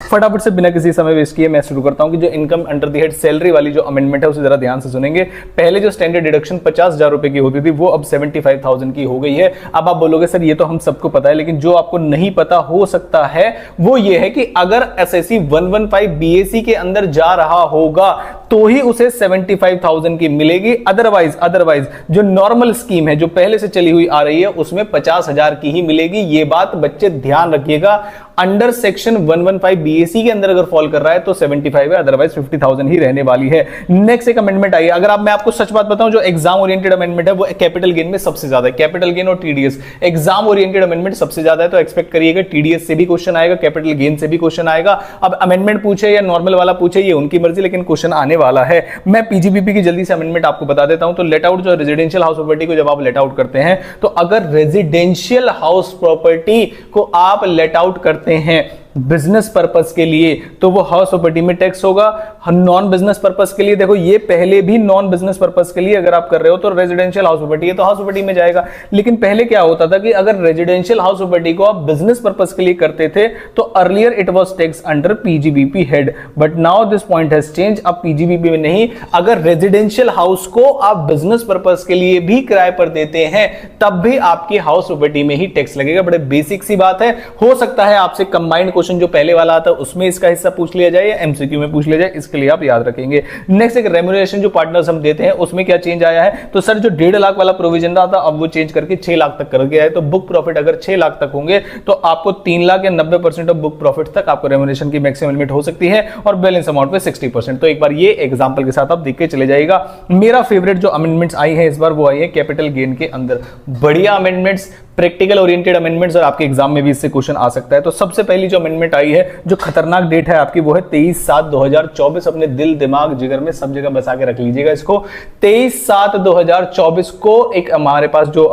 फटाफट से बिना किसी समय वेस्ट किए मैं शुरू करता हूं कि जो income under the head salary वाली जो अमेंडमेंट है उसे जरा ध्यान से सुनेंगे। पहले जो स्टैंडर्ड डिडक्शन 50,000 रुपए की होती थी वो अब 75,000 की हो गई है। अब आप बोलोगे सर ये तो हम सबको पता है, लेकिन जो आपको नहीं पता हो सकता है वो ये है कि अगर एसएससी 115 बीएससी के अंदर जा रहा होगा तो ही उसे 75,000 की मिलेगी, अदरवाइज जो नॉर्मल स्कीम है जो पहले से चली हुई आ रही है उसमें 50,000 की ही मिलेगी। ये बात बच्चे ध्यान रखिएगा। अंडर सेक्शन 115 बीएससी के अंदर अगर फॉल कर रहा है तो 75 है, अदरवाइज 50,000 ही रहने वाली है। नेक्स्ट एक अमेंडमेंट आई है, अगर मैं आपको सच बात बताऊं, जो एग्जाम ओरिएंटेड अमेंडमेंट है वो कैपिटल गेन में सबसे ज्यादा है। कैपिटल गेन और टीडीएस, एग्जाम ओरिएंटेड अमेंडमेंट सबसे ज्यादा है, तो एक्सपेक्ट करिएगा टीडीएस से भी क्वेश्चन आएगा, कैपिटल गेन से भी क्वेश्चन आएगा। अब अमेंडमेंट पूछे या नॉर्मल वाला पूछे ये उनकी मर्जी, लेकिन क्वेश्चन आने वाला है। मैं पीजीबीपी की जल्दी से अमेंडमेंट आपको बता देता हूं। तो लेट आउट जो रेजिडेंशियल हाउस प्रॉपर्टी को जब आप लेट आउट करते हैं, तो अगर रेजिडेंशियल हाउस प्रॉपर्टी को आप लेट आउट करते हैं बिजनेस पर्पस के लिए तो वो हाउस प्रॉपर्टी में टैक्स होगा। नॉन बिजनेस पर्पस के लिए देखो, ये पहले भी नॉन बिजनेस पर्पस के लिए अगर आप कर रहे हो तो रेजिडेंशियल हाउस प्रॉपर्टी है तो हाउस प्रॉपर्टी में जाएगा। लेकिन पहले क्या होता था कि अगर रेजिडेंशियल हाउस प्रॉपर्टी को आप बिजनेस पर्पस के लिए करते थे तो earlier it was tax under PGBP head, but now this point has change. अब पीजीबीपी में नहीं, अगर रेजिडेंशियल हाउस को आप बिजनेस पर्पस के लिए भी किराए पर देते हैं तब भी आपकी हाउस प्रॉपर्टी में ही टैक्स लगेगा। बड़े बेसिक सी बात है। हो सकता है आपसे कंबाइंड क्वेश्चन जो पहले वाला आता है उसमें इसका हिस्सा पूछ लिया जाए या एमसीक्यू में पूछ लिया जाए, इसके लिए आप याद रखेंगे। नेक्स्ट एक रेम्यूनरेशन जो पार्टनर्स हम देते हैं उसमें क्या चेंज आया है, तो सर जो 1.5 लाख वाला प्रोविजन रहा था अब वो चेंज करके 6 लाख तक कर गया है। तो बुक प्रॉफिट अगर 6 लाख तक होंगे तो आपको 3 लाख या 90% ऑफ बुक प्रॉफिट तक आपको रेम्यूनरेशन की मैक्सिमम लिमिट हो सकती है और बैलेंस अमाउंट पे 60%। तो एक बार ये एग्जांपल के साथ आप देख के चले जाइएगा। मेरा फेवरेट जो अमेंडमेंट्स आई है इस बार वो आई है कैपिटल गेन के अंदर। बढ़िया अमेंडमेंट्स, प्रैक्टिकल ओरिएंटेड अमेंडमेंट्स, और आपके एग्जाम में भी इससे क्वेश्चन आ सकता है। तो सबसे पहली जो अमेंडमेंट आई है, जो खतरनाक डेट है आपकी, वो है 23/7/2024। अपने दिल दिमाग जिगर में सब जगह बसा के रख लीजिएगा इसको। 23/7/2024 को एक हमारे पास जो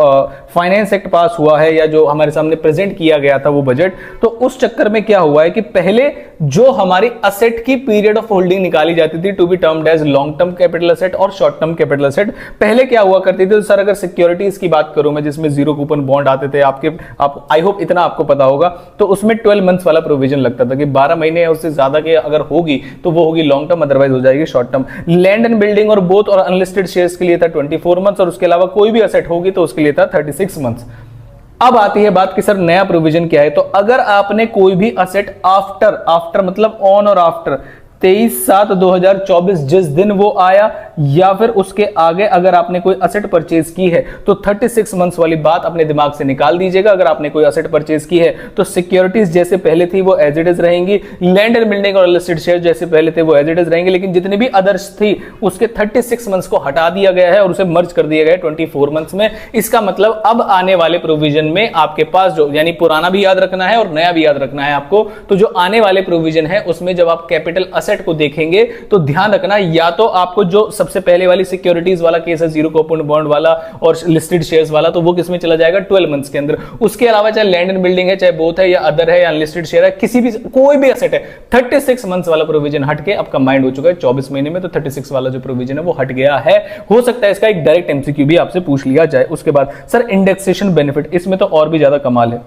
फाइनेंस एक्ट पास हुआ है या जो हमारे सामने प्रेजेंट किया गया था वो बजट, तो उस चक्कर में क्या हुआ है कि पहले जो हमारी असेट की पीरियड ऑफ होल्डिंग निकाली जाती थी to be termed as long term capital asset और शॉर्ट टर्म कैपिटल असेट, पहले क्या हुआ करती थी, तो सर अगर सिक्योरिटीज की बात करूं मैं जिसमें जीरो कूपन बॉन्ड आते थे आप आई होप इतना आपको पता होगा, तो उसमें 12 मंथ्स वाला प्रोविजन लगता था कि 12 महीने या उससे ज्यादा के अगर होगी तो वो होगी लॉन्ग टर्म, अदरवाइज हो जाएगी short term. Land and building और बोथ और अनलिस्टेड शेयर्स के लिए था 24 मंथ्स और उसके अलावा कोई भी असेट होगी तो उसके लिए था 36 मंथ्स। अब आती है बात कि सर नया प्रोविजन क्या है, तो अगर आपने कोई भी असेट आफ्टर मतलब ऑन और आफ्टर 23/7/2024 जिस दिन वो आया या फिर उसके आगे अगर आपने कोई असेट परचेज की है तो 36 मंथ्स वाली बात अपने दिमाग से निकाल दीजिएगा। अगर आपने कोई असेट परचेज की है तो सिक्योरिटीज जैसे पहले थी वो एज इट इज रहेंगी, लैंड एंड बिल्डिंग और लिस्टेड शेयर जैसे पहले थे वो एज इट इज रहेंगे, लेकिन जितनी भी अदर्स थी उसके 36 मंथ्स को हटा दिया गया है और उसे मर्ज कर दिया गया है 24 मंथ्स में। इसका मतलब अब आने वाले प्रोविजन में आपके पास जो, यानी पुराना भी याद रखना है और नया भी याद रखना है आपको, तो जो आने वाले प्रोविजन है उसमें जब आप कैपिटल असेट को देखेंगे तो ध्यान रखना, या तो आपको जो सबसे पहले वाली सिक्योरिटीज वाला केस है जीरो कूपन बॉन्ड वाला और लिस्टेड शेयर्स वाला, तो वो किसमें चला जाएगा 12 मंथ्स के अंदर। उसके अलावा चाहे लैंड एंड बिल्डिंग है, चाहे बोथ है या अदर है या अनलिस्टेड शेयर है, किसी भी कोई भी एसेट है, 36 मंथ्स वाला प्रोविजन हट के अब कंबाइंड हो चुका है 24 महीने में, तो 36 वाला जो प्रोविजन है वो हट गया है। हो सकता है इसका एक डायरेक्ट एमसीक्यू भी आपसे पूछ लिया जाए। उसके बाद सर इंडेक्सेशन बेनिफिट, इसमें तो और भी ज्यादा कमाल है।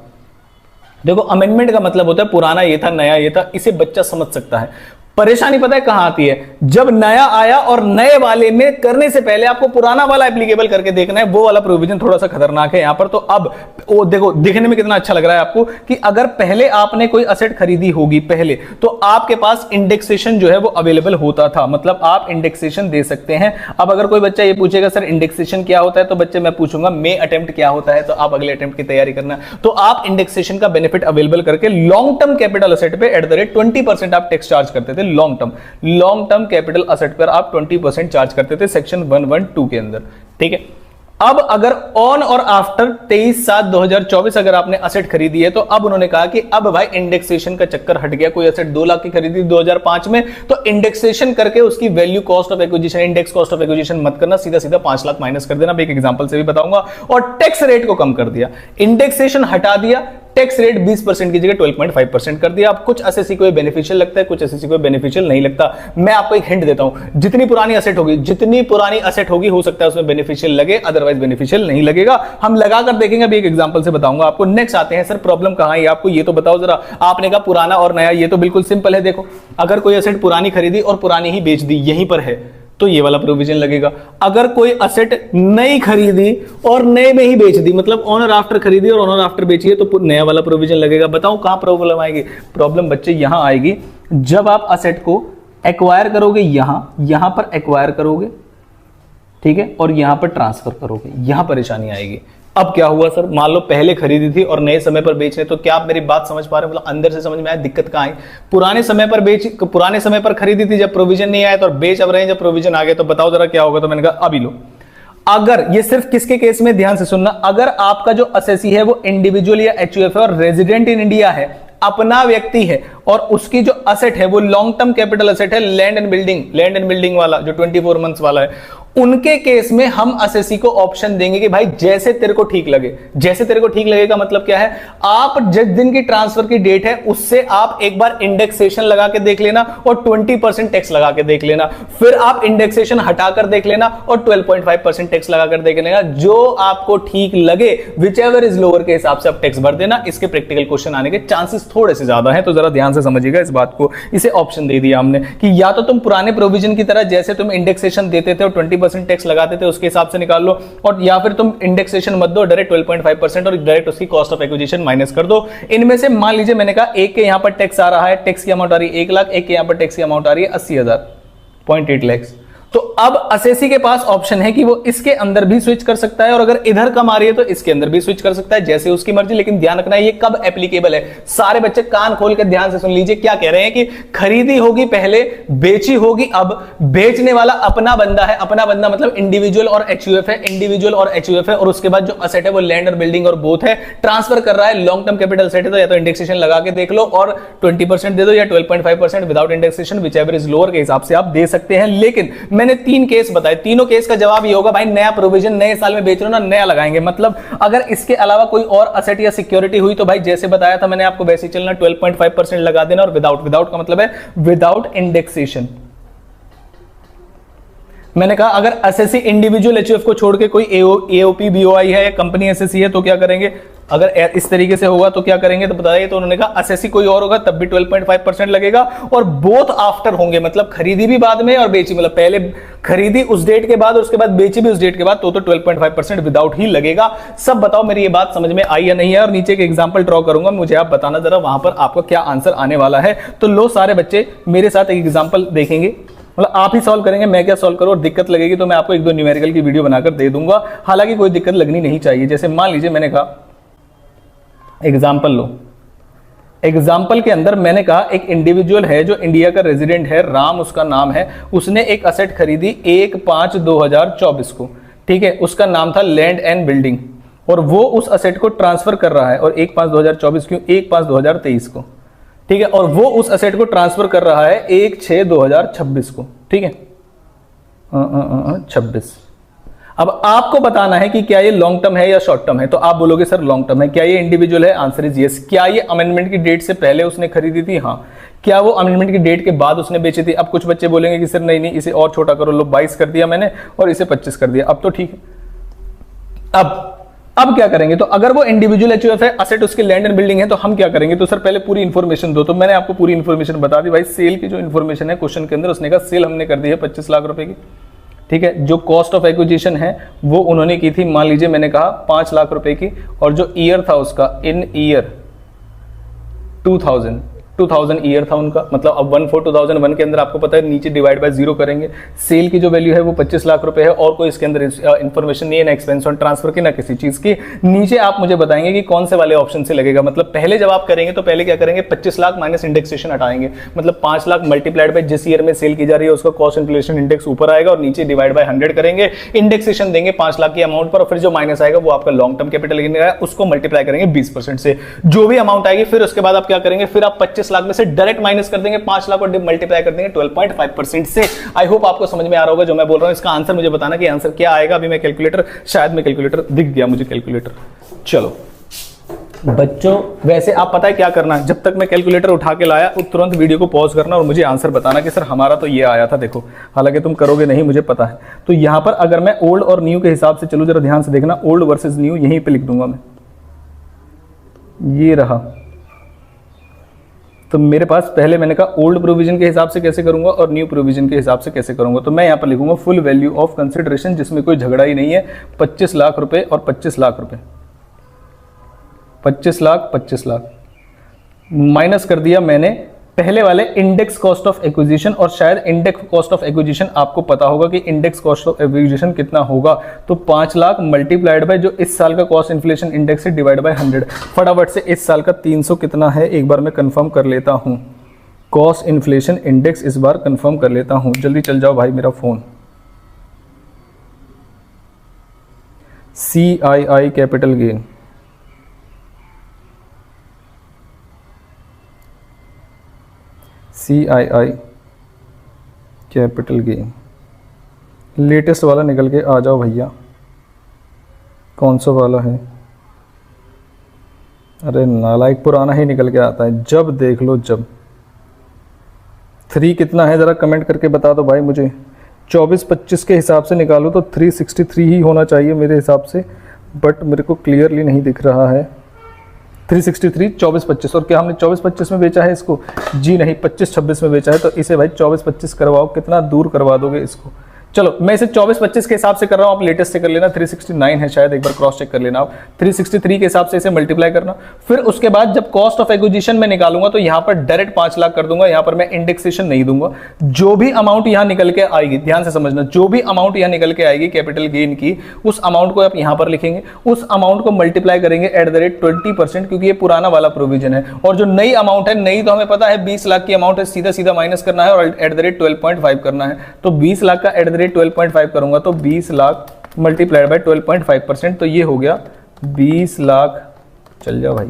देखो अमेंडमेंट का मतलब होता है पुराना ये था नया ये था, इसे बच्चा समझ सकता है। परेशानी पता है कहां आती है, जब नया आया और नए वाले में करने से पहले आपको पुराना वाला एप्लीकेबल करके देखना है, वो वाला प्रोविजन थोड़ा सा खतरनाक है यहां पर। तो अब वो देखो दिखने में कितना अच्छा लग रहा है आपको कि अगर पहले आपने कोई असेट खरीदी होगी पहले, तो आपके पास इंडेक्सेशन जो है वो अवेलेबल होता था, मतलब आप इंडेक्सेशन दे सकते हैं। अब अगर कोई बच्चा ये पूछेगा सर इंडेक्सेशन क्या होता है, तो बच्चे मैं पूछूंगा मे अटेम्प्ट क्या होता है, तो आप अगले अटेम्प्ट की तैयारी करना। तो आप इंडेक्सेशन का बेनिफिट अवेलेबल करके लॉन्ग टर्म कैपिटल असेट पे एट द रेट 20% आप टैक्स चार्ज करते थे। लॉन्ग टर्म कैपिटल असेट पर आप 20% चार्ज करते थे सेक्शन 112 के अंदर, ठीक है। अब अगर ऑन और आफ्टर 23/7/2024 अगर आपने असेट खरीदी है, तो अब उन्होंने कहा कि अब भाई इंडेक्सेशन का चक्कर हट गया। कोई असेट 2 लाख की खरीदी 2005 में, तो इंडेक्सेशन करके उसकी value cost of acquisition, index cost of acquisition मत करना, सीधा सीधा 5 लाख माइनस कर देना। मैं एक एग्जांपल से भी बताऊंगा। और टैक्स रेट को कम कर दिया, इंडेक्सेशन हटा दिया, टैक्स रेट 20% की जगह 12.5% कर दिया। अब कुछ एसएससी को बेनिफिशियल लगता है, कुछ एसएससी को बेनिफिशियल नहीं लगता। मैं आपको एक हिंट देता हूं, जितनी पुरानी एसेट होगी हो सकता है उसमें बेनिफिशियल लगे, अदरवाइज बेनिफिशियल नहीं लगेगा। हम लगाकर देखेंगे, अभी एक एग्जांपल से बताऊंगा आपको। नेक्स्ट आते हैं, सर प्रॉब्लम कहां है आपको ये तो बताओ जरा। आपने कहा पुराना और नया, ये तो बिल्कुल सिंपल है। देखो, अगर कोई एसेट पुरानी खरीदी और पुरानी ही बेच दी, यहीं पर है, तो ये वाला प्रोविजन लगेगा। अगर कोई असेट नई खरीदी और नए में ही बेच दी, मतलब ऑनर आफ्टर खरीदी और ऑनर आफ्टर बेची है, तो नया वाला प्रोविजन लगेगा। बताओ कहां प्रॉब्लम आएगी? प्रॉब्लम बच्चे यहां आएगी, जब आप असेट को एक्वायर करोगे, यहां पर एक्वायर करोगे, ठीक है, और यहां पर ट्रांसफर करोगे, यहां परेशानी आएगी। अब क्या हुआ सर, मान लो पहले खरीदी थी और नए समय पर बेच रहे, तो क्या आप मेरी बात समझ पा रहे हो? मतलब अंदर से समझ में आया दिक्कत कहां आई? पुराने समय पर खरीदी थी जब प्रोविजन नहीं आया, तो बेच अब रहे हैं जब प्रोविजन आ गया, तो बताओ जरा क्या होगा? तो मैंने कहा अभी लो। अगर ये सिर्फ किसके केस में, ध्यान से सुनना, अगर आपका जो असेसी है वो इंडिविजुअल या एचयूएफ है और रेजिडेंट इन इंडिया है, अपना व्यक्ति है, और उसकी जो असेट है वो लॉन्ग टर्म कैपिटल असेट है, लैंड एंड बिल्डिंग वाला जो 24 मंथ्स वाला है, उनके केस में हम असेसी को ऑप्शन देंगे कि भाई जैसे तेरे को ठीक लगे। जैसे तेरे को ठीक लगेगा मतलब क्या है, आप जिस दिन की ट्रांसफर की डेट है उससे आप एक बार इंडेक्सेशन लगा के देख लेना और 20% टैक्स लगा के देख लेना, फिर आप इंडेक्सेशन हटाकर देख लेना और 12.5% टैक्स लगाकर देख लेना। जो आपको ठीक लगे, विच एवर इज लोअर, के हिसाब से आप टैक्स भर देना। इसके प्रैक्टिकल क्वेश्चन आने के चांसेस थोड़े से ज्यादा हैं, तो जरा ध्यान से समझिएगा इस बात को। इसे ऑप्शन दे दिया हमने कि या तो तुम पुराने प्रोविजन की तरह जैसे तुम इंडेक्सेशन देते थे और 20% टैक्स लगाते थे उसके हिसाब से निकाल लो, और या फिर तुम इंडेक्सेशन मत दो, डायरेक्ट 12.5% और डायरेक्ट उसकी कॉस्ट ऑफ एक्विजिशन माइनस कर दो। इनमें से मान लीजिए मैंने कहा एक के यहां पर टैक्स आ रहा है, टैक्स की अमाउंट आ रही है 1 लाख, एक के यहां पर टैक्स की अमाउंट आ रही है 80,000, 0.8 लाख। तो अब असेसी के पास ऑप्शन है कि वो इसके अंदर भी स्विच कर सकता है, और अगर इधर कम आ रही है तो इसके अंदर भी स्विच कर सकता है, जैसे उसकी मर्जी। लेकिन ध्यान रखना है ये कब एप्लीकेबल है। सारे बच्चे कान खोल कर ध्यान से सुन लीजिए, क्या कह रहे हैं कि खरीदी होगी पहले, बेची होगी अब, बेचने वाला अपना बंदा है, अपना बंदा मतलब इंडिविजुअल और एचयूएफ है, इंडिविजुअल और एचयूएफ है, और उसके बाद जो असेट है वो लैंड और बिल्डिंग और बोथ है, ट्रांसफर कर रहा है, लॉन्ग टर्म कैपिटल सेट है, तो या तो इंडेक्सेशन लगा के देख लो और 20% दे दो, या 12.5% without indexation, which ever is lower, के हिसाब से आप दे सकते हैं। लेकिन मैंने 3 केस बताए, तीनों केस का जवाब ये होगा भाई नया प्रोविजन, नए साल में बेच रहे हो ना, नया लगाएंगे। मतलब अगर इसके अलावा कोई और असेट या सिक्योरिटी हुई तो भाई जैसे बताया था मैंने आपको वैसे ही चलना, 12.5% लगा देना, और विदाउट का मतलब है विदाउट इंडेक्सेशन। मैंने कहा अगर एसएससी इंडिविजुअल एचयूएफ को छोड़ के कोई एओपी बीओआई है या कंपनी एसएससी है तो क्या करेंगे? अगर इस तरीके से होगा तो क्या करेंगे? तो बताइए। तो उन्होंने कहा एसएससी कोई और होगा तब भी 12.5% लगेगा, और बोथ आफ्टर होंगे, मतलब खरीदी भी बाद में और बेची, मतलब पहले खरीदी उस डेट के बाद और उसके बाद बेची भी उस डेट के बाद, तो 12.5% विदाउट ही लगेगा। सब बताओ मेरी ये बात समझ में आई या नहीं है? और नीचे एक एग्जांपल ड्रॉ करूंगा, मुझे आप बताना जरा वहां पर आपका क्या आंसर आने वाला है। तो लो सारे बच्चे मेरे साथ एक एग्जांपल देखेंगे, मतलब आप ही सॉल्व करेंगे, मैं क्या सॉल्व करूं, और दिक्कत लगेगी तो मैं आपको 1-2 न्यूमेरिकल की वीडियो बनाकर दे दूंगा। हालांकि कोई दिक्कत लगनी नहीं चाहिए। जैसे मान लीजिए मैंने कहा एग्जाम्पल लो, एग्जाम्पल के अंदर मैंने कहा एक इंडिविजुअल है जो इंडिया का रेजिडेंट है, राम उसका नाम है, उसने एक असेट खरीदी 1/5/2024 को, ठीक है, उसका नाम था लैंड एंड बिल्डिंग, और वो उस असेट को ट्रांसफर कर रहा है, और 1/5/2024 क्यों, 1/5/2023 को, ठीक है, और वो उस असेट को ट्रांसफर कर रहा है 1/6/2026 को, ठीक है, 26। अब आपको बताना है कि क्या ये लॉन्ग टर्म है या शॉर्ट टर्म है। तो आप बोलोगे सर लॉन्ग टर्म है। क्या ये इंडिविजुअल है? Answer is yes. क्या ये अमेंडमेंट की डेट से पहले उसने खरीदी थी? हाँ। क्या वो अमेंडमेंट की डेट के बाद उसने बेची थी? अब कुछ बच्चे बोलेंगे कि सर नहीं इसे और छोटा करो, लो 22 कर दिया मैंने और इसे 25 कर दिया, अब तो ठीक है। अब क्या करेंगे? तो अगर वो इंडिविजुअल एचयूएफ है, असेट उसके लैंड एंड बिल्डिंग है, तो हम क्या करेंगे? तो सर पहले पूरी इंफॉर्मेशन दो। तो मैंने आपको पूरी इंफॉर्मेशन बता दी भाई। सेल की जो इंफॉर्मेशन है क्वेश्चन के अंदर, उसने कहा सेल हमने कर दी है 25 लाख रुपए की, ठीक है। जो कॉस्ट ऑफ एक्विजिशन है वो उन्होंने की थी, मान लीजिए मैंने कहा 5 लाख रुपए की, और जो ईयर था उसका इन ईयर 2000 ईयर था उनका, मतलब अब 1/4/2001 के अंदर आपको पता है नीचे डिवाइड बाय 0 करेंगे। सेल की जो वैल्यू है वो 25 लाख रुपए है, और कोई इसके अंदर इंफॉर्मेशन नहीं है, ना एक्सपेंस ऑन ट्रांसफर की ना किसी चीज की। नीचे आप मुझे बताएंगे कि कौन से वाले ऑप्शन से लगेगा। मतलब पहले जब आप करेंगे तो पहले क्या करेंगे? 25 लाख माइनस इंडेक्सेशन हटाएंगे, मतलब 5 लाख मल्टीप्लाइड बाय जिस ईयर में सेल की जा रही है उसका कॉस्ट इन्फ्लेशन इंडेक्स ऊपर आएगा, और नीचे डिवाइड बाय 100 करेंगे, इंडेक्सेशन देंगे 5 लाख की अमाउंट पर, और फिर जो माइनस आएगा वो आपका लॉन्ग टर्म कैपिटल गेन है, उसको मल्टीप्लाई करेंगे 20% से, जो भी अमाउंट आएगी। फिर उसके बाद आप क्या करेंगे? फिर आप 25 लाख में से डायरेक्ट माइनस कर देंगे 5 लाख और मल्टीप्लाई कर देंगे 12.5% से। आई होप आपको समझ में आ रहा होगा जो मैं बोल रहा हूं। इसका आंसर मुझे बताना कि आंसर क्या आएगा। अभी मैं कैलकुलेटर, शायद मैं कैलकुलेटर दिख गया मुझे कैलकुलेटर, चलो बच्चों वैसे आप पता है क्या करना है, जब तक मैं कैलकुलेटर उठा के लाया तुरंत वीडियो को पॉज करना और मुझे आंसर बताना कि सर हमारा तो ये आया था। देखो हालांकि तुम करोगे नहीं मुझे पता है। तो यहाँ पर अगर मैं ओल्ड और न्यू के हिसाब से चलूँ, जरा ध्यान से देखना, ओल्ड वर्सेस न्यू यहीं पे लिख दूंगा मैं, ये रहा। तो मेरे पास पहले मैंने कहा ओल्ड प्रोविजन के हिसाब से कैसे करूंगा और न्यू प्रोविजन के हिसाब से कैसे करूंगा। तो मैं यहाँ पर लिखूंगा फुल वैल्यू ऑफ कंसिडरेशन, जिसमें कोई झगड़ा ही नहीं है, 25 लाख रुपए और 25 लाख रुपए, 25 लाख माइनस कर दिया मैंने पहले वाले इंडेक्स कॉस्ट ऑफ एक्विजिशन। और शायद इंडेक्स कॉस्ट ऑफ एक्विजिशन आपको पता होगा कि इंडेक्स कॉस्ट ऑफ एक्विजिशन कितना होगा। तो 5 लाख मल्टीप्लाइड बाय जो इस साल का कॉस्ट इन्फ्लेशन इंडेक्स है डिवाइड बाय 100। फटाफट से इस साल का 300 कितना है एक बार मैं कंफर्म कर लेता हूं। कॉस्ट इन्फ्लेशन इंडेक्स इस बार कंफर्म कर लेता हूं। जल्दी चल जाओ भाई मेरा phone. CII capital gain, CII capital gain latest वाला निकल के आ जाओ भैया। कौन सा वाला है? अरे नालायक, पुराना ही निकल के आता है जब देख लो जब। 3 कितना है जरा कमेंट करके बता दो भाई मुझे। 24-25 के हिसाब से निकालो तो 363 ही होना चाहिए मेरे हिसाब से, बट मेरे को क्लियरली नहीं दिख रहा है। 363 24-25। और क्या हमने 24-25 में बेचा है इसको? जी नहीं, 25-26 में बेचा है। तो इसे भाई 24-25 करवाओ। कितना दूर करवा दोगे इसको? चलो मैं इसे 24-25 के हिसाब से कर रहा हूं, आप लेटेस्ट से कर लेना। 369 है शायद, एक बार क्रॉस चेक कर लेना आप। 363 के हिसाब से इसे मल्टीप्लाई करना। फिर उसके बाद जब कॉस्ट ऑफ एक्विजिशन में निकालूंगा तो यहां पर डायरेक्ट 5 लाख कर दूंगा। यहां पर मैं इंडेक्सेशन नहीं दूंगा। जो भी अमाउंट यहां निकल के आएगी, ध्यान से समझना, जो भी अमाउंट यहां निकल के आएगी कैपिटल गेन की, उस अमाउंट को आप यहां पर लिखेंगे। उस अमाउंट को मल्टीप्लाई करेंगे @ 20%, क्योंकि ये पुराना वाला प्रोविजन है। और जो नई अमाउंट है, नई तो हमें पता है 20 लाख की अमाउंट है, सीधा सीधा माइनस करना है और @ 12.5 करना है। तो 20 लाख का @ 12.5 करूंगा तो 20 लाख मल्टीप्लाइड बाय 12.5%, तो ये हो गया 20 लाख। चल जाओ भाई,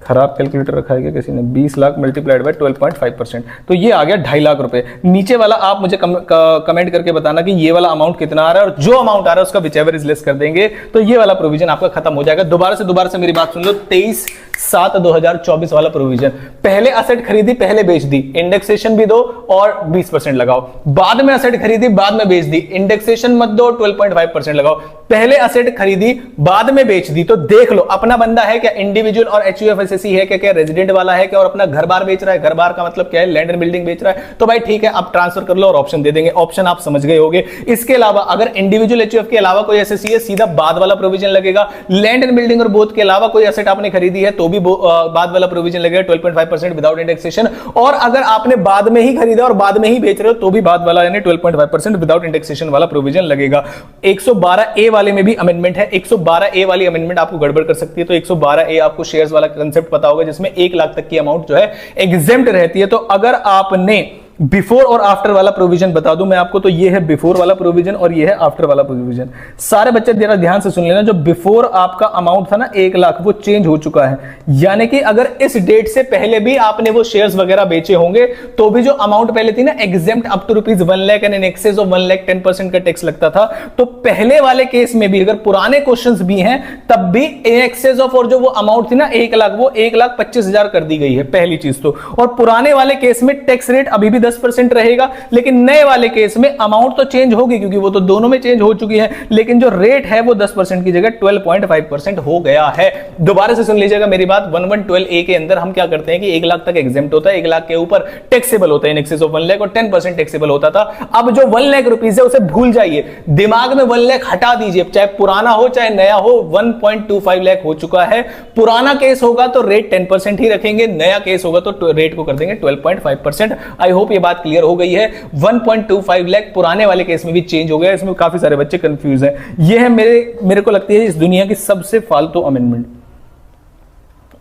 खराब कैलकुलेटर रखा है क्या किसी ने? 20 लाख मल्टीप्लाइड बाय 12.5%, तो ये आ गया 2.5 लाख रुपए। नीचे वाला आप मुझे कमेंट करके बताना कि ये वाला अमाउंट कितना आ रहा है, और जो अमाउंट आ रहा है उसका विचएवर इज लेस कर देंगे तो ये वाला प्रोविजन आपका खत्म हो जाएगा। दोबारा से मेरी बात सुन लो। 23/7/2024 वाला प्रोविजन, पहले असेट खरीदी पहले बेच दी, इंडेक्सेशन भी दो और 20% लगाओ। बाद में असेट खरीदी बाद में बेच दी, इंडेक्सेशन मत दो, 12.5% लगाओ। पहले असेट खरीदी बाद में बेच दी, तो देख लो अपना बंदा है क्या, इंडिविजुअल और HUFSSE है क्या, रेजिडेंट वाला है क्या, और अपना घर बार बेच रहा है। घर बार का मतलब क्या है? लैंड एंड बिल्डिंग बेच रहा है। तो भाई ठीक है, आप ट्रांसफर कर लो और ऑप्शन दे देंगे। ऑप्शन आप समझ गए होंगे। इसके अलावा अगर इंडिविजुअल HUF के अलावा कोई एसएससी है, सीधा बाद वाला प्रोविजन लगेगा। लैंड एंड बिल्डिंग और बोथ के अलावा कोई एसेट आपने खरीदी है तो भी बाद वाला प्रोविजन लगेगा 12.5% विदाउट इंडेक्सेशन। और अगर आपने बाद में ही खरीदा और बाद में ही बेच रहे हो तो भी बाद वाला यानी 12.5% विदाउट इंडेक्सेशन वाला प्रोविजन लगेगा। 112A वाले में भी अमेंडमेंट है। 112A वाली अमेंडमेंट आपको गड़बड़ कर सकती है। तो 112A आपको शेयर्स वाला कंसेप्ट पता होगा, जिसमें 1 लाख तक की अमाउंट जो है एग्जेम्प्ट रहती है। तो अगर आपने बिफोर और आफ्टर वाला प्रोविजन बता दूं मैं आपको, तो ये है बिफोर वाला प्रोविजन और ये है आफ्टर वाला प्रोविजन। सारे बच्चे जरा ध्यान से सुन लेना, जो बिफोर आपका अमाउंट था ना 1 लाख, वो चेंज हो चुका है। यानी कि अगर इस डेट से पहले भी आपने वो शेयर्स वगैरह बेचे होंगे तो भी जो अमाउंट पहले थी ना exempt up to ₹1 lakh and in excess of 1 lakh 10% का टैक्स लगता था। तो पहले वाले केस में भी अगर पुराने क्वेश्चंस भी हैं तब भी इन एक्सेस ऑफ, और जो वो अमाउंट थी ना 1 लाख, वो 1,25,000 कर दी गई है पहली चीज तो। और पुराने वाले केस में टैक्स रेट अभी भी 10% रहेगा, लेकिन नए वाले केस में अमाउंट तो चेंज होगी क्योंकि वो तो दोनों में चेंज हो चुकी है, लेकिन जो रेट है वो 10% की जगह 12.5% हो गया है। दोबारा से सुन लीजिएगा मेरी बात। 1112A के अंदर हम क्या करते हैं कि 1 लाख तक एग्जेम्प्ट होता है, 1 लाख के ऊपर टैक्सेबल होता है इन एक्सेस ऑफ 1 लाख, और 10% टैक्सेबल होता था। अब जो 1 लाख रुपीज है उसे भूल जाइए, दिमाग में 1 लाख हटा दीजिए, चाहे पुराना हो चाहे नया हो। 1.25 लाख हो चुका है। पुराना केस होगा तो रेट 10% ही रखेंगे, नया केस होगा तो रेट को कर देंगे 12.5%। आई होप ये बात क्लियर हो गई है। 1.25 लाख पुराने वाले केस में भी चेंज हो गया। इसमें काफी सारे बच्चे कंफ्यूज हैं। यह है मेरे को लगती है इस दुनिया की सबसे फालतू अमेंडमेंट।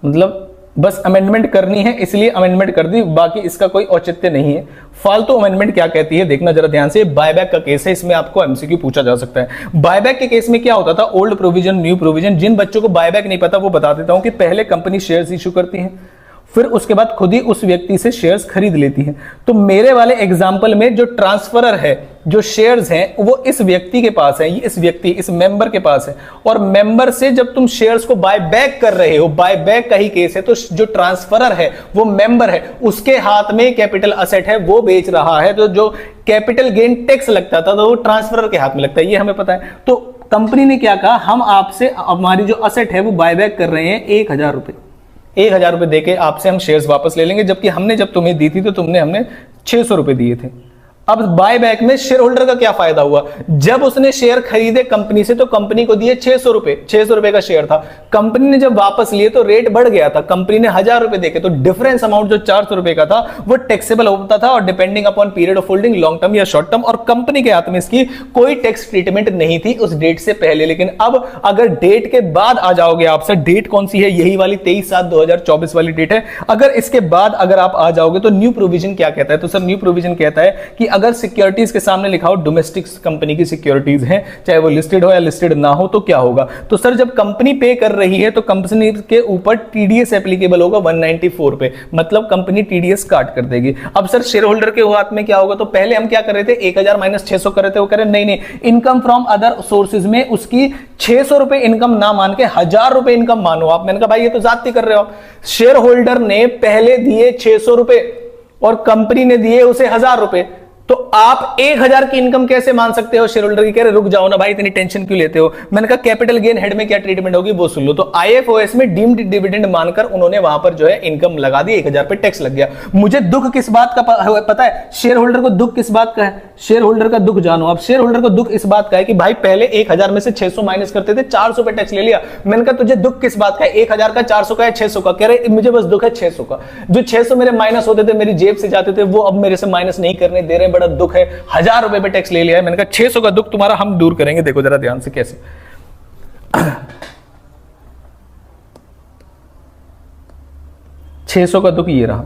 मतलब बस अमेंडमेंट करनी है इसलिए अमेंडमेंट कर दी, बाकी इसका कोई औचित्य नहीं है। फालतू अमेंडमेंट क्या कहती है देखना जरा ध्यान से। बायबैक का केस है, इसमें आपको एमसीक्यू पूछा जा सकता है। बायबैक के केस में क्या होता था, ओल्ड प्रोविजन न्यू प्रोविजन। जिन बच्चों को बायबैक नहीं पता वो बता देता हूं कि पहले कंपनी शेयर्स इश्यू करती है, फिर उसके बाद खुद ही उस व्यक्ति से शेयर्स खरीद लेती है। तो मेरे वाले एग्जांपल में जो ट्रांसफरर है, जो शेयर्स हैं वो इस व्यक्ति के पास है, इस मेंबर के पास है, और मेंबर से जब तुम शेयर्स को बाय बैक कर रहे हो, बाय बैक का ही केस है, तो जो ट्रांसफरर है वो मेंबर है, उसके हाथ में कैपिटल असेट है, वो बेच रहा है, तो जो कैपिटल गेन टैक्स लगता था तो वो ट्रांसफरर के हाथ में लगता है, ये हमें पता है। तो कंपनी ने क्या कहा, हम आपसे हमारी जो असेट है वो बाय बैक कर रहे हैं 1,000 रुपए, 1,000 रुपए देके आपसे हम शेयर्स वापस ले लेंगे, जबकि हमने जब तुम्हें दी थी तो तुमने हमें 600 रुपए दिए थे। अब बाय बैक में शेयर होल्डर का क्या फायदा हुआ, जब उसने शेयर खरीदे कंपनी से तो कंपनी को दिए 600 रुपए, 600 रुपए का शेयर था, कंपनी ने जब वापस लिए तो रेट बढ़ गया था, कंपनी ने 1,000 रुपए देके, तो डिफरेंस अमाउंट जो 400 रुपए का था वो टैक्सेबल होता था, और depending upon period of holding, long term या शॉर्ट टर्म, और कंपनी के हाथ में इसकी कोई टैक्स ट्रीटमेंट नहीं थी उस डेट से पहले। लेकिन अब अगर डेट के बाद आ जाओगे, आपसे डेट कौन सी है, यही वाली 23/7/2024 वाली डेट है, अगर इसके बाद अगर आप आ जाओगे तो न्यू प्रोविजन क्या कहता है, तो सर न्यू प्रोविजन कहता है कि अगर सिक्योरिटीज के सामने लिखा हो डोमेस्टिक कंपनी की सिक्योरिटीज हैं, चाहे वो लिस्टेड हो या लिस्टेड ना हो, तो क्या होगा, तो सर जब कंपनी पे कर रही है तो कंपनी के ऊपर टीडीएस एप्लीकेबल होगा 194 पे, मतलब कंपनी टीडीएस काट कर देगी। अब सर शेयर होल्डर के हाथ में क्या होगा, तो पहले हम क्या कर रहे थे, 1,000 माइनस 600 कर रहे थे, वो कह रहे नहीं, इनकम फ्रॉम अदर सोर्सेज में उसकी 600 रुपए इनकम ना मान के 1,000 रुपए इनकम मानो आप। मैंने कहा भाई ये तो ज्यादती कर रहे हो, शेयर होल्डर ने पहले दिए 600 रुपए और कंपनी ने दिए उसे 1,000 रुपए, तो आप 1,000 की इनकम कैसे मान सकते हो शेयर होल्डर की। कह रहे रुक जाओ ना भाई, इतनी टेंशन क्यों लेते हो। मैंने कहा कैपिटल गेन हेड में क्या ट्रीटमेंट होगी वो सुन लो। तो आईएफओएस में डीम्ड डिविडेंड मानकर उन्होंने वहां पर जो है इनकम लगा दी, 1,000 पे टैक्स लग गया। मुझे दुख किस बात का पता है, शेयर होल्डर को दुख किस बात का है, शेयर होल्डर का दुख जानो आप। शेयर होल्डर को दुख इस बात का है कि भाई पहले 1,000 में से 600 माइनस करते थे, 400 पे टैक्स ले लिया। मैंने कहा तुझे दुख किस बात का है, 1,000 का, 400 का या 600 का। कह रहे मुझे बस दुख है 600 का, जो 600 मेरे माइनस होते थे, मेरी जेब से जाते थे, वो अब मेरे से माइनस नहीं करने दे रहे, बड़ा दुख है। 1,000 रुपए पे टैक्स ले लिया है। मैंने कहा 600 का दुख तुम्हारा हम दूर करेंगे, देखो जरा ध्यान से कैसे। 600 का दुख ये रहा।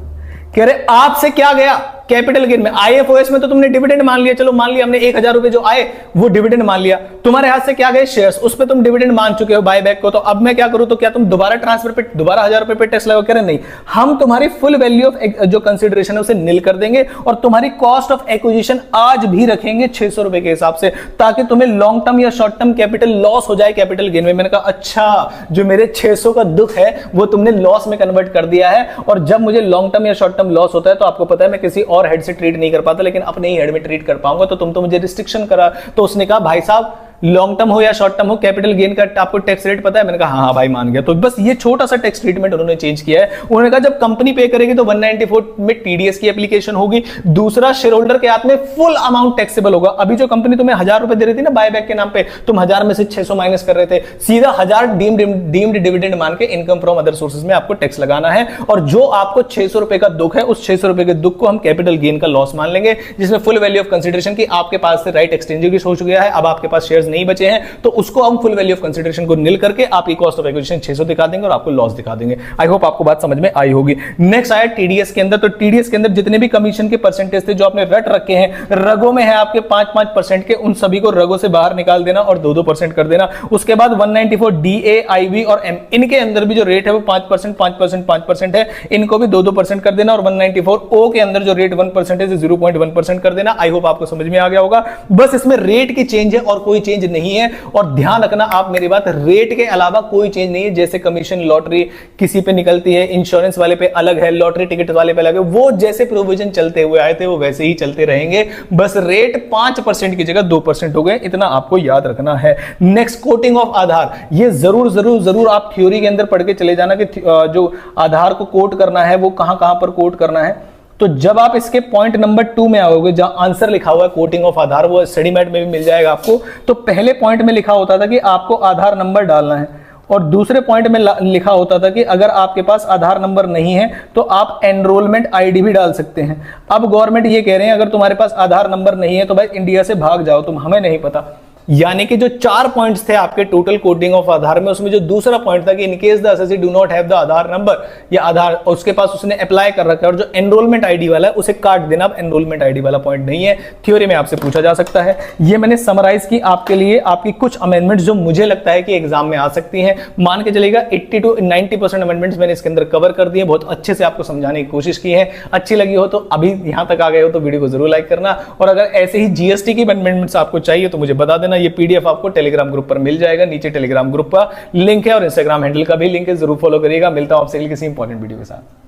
कह रहे आपसे क्या गया कैपिटल गेन में, आईएफओएस में तो तुमने डिविडेंड मान लिया, चलो मान लिया हमने 1,000 रुपए जो आए वो डिविडेंड मान लिया, तुम्हारे हाथ से क्या गए शेयर्स, उस पे तुम डिविडेंड मान चुके हो बाय बैक को। तो अब मैं क्या करूं, तो क्या तुम दोबारा ट्रांसफर पे दोबारा 1,000 रुपए पे टैक्स लगाओ। कह रहे नहीं, हम तुम्हारी फुल वैल्यू ऑफ जो कंसिडरेशन है उसे निल कर देंगे और तुम्हारी कॉस्ट ऑफ एक्विजिशन आज भी रखेंगे 600 रुपए के हिसाब से, ताकि तुम्हें लॉन्ग टर्म या शॉर्ट टर्म कैपिटल लॉस हो जाए कैपिटल गेन में। मैंने कहा अच्छा, जो मेरे 600 का दुख है वो तुमने लॉस में कन्वर्ट कर दिया है, और जब मुझे लॉन्ग टर्म या शॉर्ट टर्म लॉस होता है तो आपको पता है मैं किसी और हेड से ट्रीट नहीं कर पाता, लेकिन अपने ही हेड में ट्रीट कर पाऊंगा, तो तुम तो मुझे रिस्ट्रिक्शन करा। तो उसने कहा भाई साहब लॉन्ग टर्म हो या शॉर्ट टर्म हो, कैपिटल गेन का आपको टैक्स रेट पता है। मैंने कहा हाँ भाई मान गया। तो बस ये छोटा सा टैक्स ट्रीटमेंट उन्होंने चेंज किया है। उन्होंने कहा जब कंपनी पे करेगी तो 194 में टीडीएस की एप्लीकेशन होगी, दूसरा शेयर होल्डर के हाथ में फुल अमाउंट टैक्सेबल होगा। अभी जो कंपनी तुम्हें 1,000 रुपए दे रही थी ना बाय बैक के नाम पे, तुम 1,000 में से 600 माइनस कर रहे थे, सीधा 1,000 डीम्ड डिविडेंड मान के इनकम फ्रॉम अदर सोर्सेज में आपको टैक्स लगाना है। और जो आपको 600 रुपए का दुख है, उस 600 रुपए के दुख को हम कैपिटल गेन का लॉस मान लेंगे, जिसमें फुल वैल्यू ऑफ कंसिडरेशन की आपके पास से राइट एक्सचेंज हो चुका है, अब आपके पास शेयर्स नहीं बचे हैं, तो उसको हम फुल वैल्यू ऑफ कंसिडरेशन को निल करके आपकी कॉस्ट ऑफ एक्विजिशन 600 दिखा देंगे और आपको लॉस दिखा देंगे। आई होप आपको बात समझ में आई होगी। नेक्स्ट आया टीडीएस के अंदर। तो टीडीएस के अंदर जितने भी कमीशन के परसेंटेज थे जो आपने रट रखे हैं, रगों में है आपके 5-5% के, उन सभी को रगों से बाहर निकाल देना और 2-2% कर देना। उसके बाद 194 डीए, आईवी और एम, इनके अंदर भी जो रेट है वो 5%, 5%, 5% है, इनको भी 2-2% कर देना। और 194 ओ के अंदर जो रेट 1% है 0.1% कर देना। आई होप आपको समझ में आ गया होगा। बस इसमें रेट की चेंज है और कोई चेंज नहीं है। और ध्यान रखना आप मेरी बात, रेट के अलावा कोई चेंज नहीं है। जैसे कमीशन लॉटरी किसी पे निकलती है, इंश्योरेंस वाले पे अलग है, लॉटरी टिकट वाले पे अलग है, वो जैसे प्रोविजन चलते हुए आए थे वो वैसे ही चलते रहेंगे। बस रेट 5% की जगह 2% हो गए, इतना आपको याद रखना है। नेक्स्ट, कोटिंग ऑफ आधार। ये जरूर जरूर जरूर आप थ्योरी के अंदर पढ़ के चले जाना कि जो आधार को कोट करना है वो कहां कहां पर कोट करना है। तो जब आप इसके पॉइंट नंबर 2 में आओगे, जहां आंसर लिखा हुआ है कोटिंग ऑफ आधार, वो स्टडी मैट में भी मिल जाएगा आपको। तो पहले पॉइंट में लिखा होता था कि आपको आधार नंबर डालना है, और दूसरे पॉइंट में लिखा होता था कि अगर आपके पास आधार नंबर नहीं है तो आप एनरोलमेंट आईडी भी डाल सकते हैं। अब गवर्नमेंट ये कह रहे हैं अगर तुम्हारे पास आधार नंबर नहीं है तो भाई इंडिया से भाग जाओ तुम, हमें नहीं पता। यानी कि जो 4 पॉइंट्स थे आपके टोटल कोडिंग ऑफ आधार में, उसमें जो दूसरा पॉइंट था कि in case the assessee do not have the Aadhaar number, या आधार उसके पास उसने अप्लाई कर रखा है, और जो एनरोलमेंट आईडी वाला है उसे काट देना। अब एनरोलमेंट आईडी वाला पॉइंट नहीं है, थ्योरी में आपसे पूछा जा सकता है। ये मैंने समराइज की आपके लिए, आपकी कुछ अमेंडमेंट्स जो मुझे लगता है कि एग्जाम में आ सकती हैं। मान के चलेगा 80 to 90% अमेंडमेंट्स मैंने इसके अंदर कवर कर दिए, बहुत अच्छे से आपको समझाने की कोशिश की है। अच्छी लगी हो तो, अभी यहां तक आ गए हो तो वीडियो को जरूर लाइक करना, और अगर ऐसे ही जीएसटी की अमेंडमेंट्स आपको चाहिए तो मुझे बता देना। ये पीडीएफ आपको टेलीग्राम ग्रुप पर मिल जाएगा, नीचे टेलीग्राम ग्रुप का लिंक है और इंस्टाग्राम हैंडल का भी लिंक है, जरूर फॉलो करिएगा। मिलता हूं आपसे किसी इंपॉर्टेंट वीडियो के साथ।